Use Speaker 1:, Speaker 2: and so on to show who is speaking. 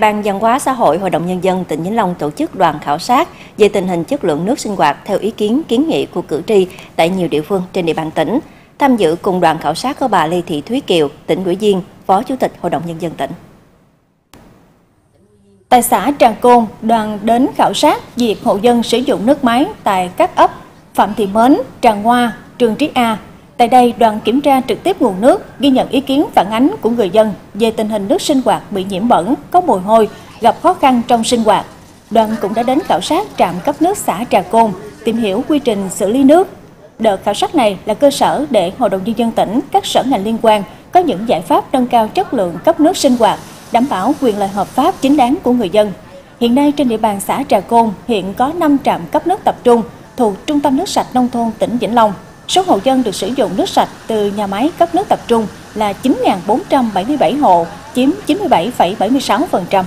Speaker 1: Ban Văn hóa Xã hội Hội đồng Nhân dân tỉnh Vĩnh Long tổ chức đoàn khảo sát về tình hình chất lượng nước sinh hoạt theo ý kiến kiến nghị của cử tri tại nhiều địa phương trên địa bàn tỉnh. Tham dự cùng đoàn khảo sát có bà Lê Thị Thúy Kiều, tỉnh ủy viên, Phó Chủ tịch Hội đồng Nhân dân tỉnh.
Speaker 2: Tại xã Trà Côn, đoàn đến khảo sát việc hộ dân sử dụng nước máy tại các ấp Phạm Thị Mến, Trà Hoa, Trường Trí A. Tại đây, đoàn kiểm tra trực tiếp nguồn nước, ghi nhận ý kiến phản ánh của người dân về tình hình nước sinh hoạt bị nhiễm bẩn, có mùi hôi, gặp khó khăn trong sinh hoạt. Đoàn cũng đã đến khảo sát trạm cấp nước xã Trà Côn, tìm hiểu quy trình xử lý nước. Đợt khảo sát này là cơ sở để Hội đồng Nhân dân tỉnh, các sở ngành liên quan có những giải pháp nâng cao chất lượng cấp nước sinh hoạt, đảm bảo quyền lợi hợp pháp chính đáng của người dân. Hiện nay trên địa bàn xã Trà Côn hiện có 5 trạm cấp nước tập trung thuộc Trung tâm nước sạch nông thôn tỉnh Vĩnh Long. Số hộ dân được sử dụng nước sạch từ nhà máy cấp nước tập trung là 9.477 hộ, chiếm 97,76%.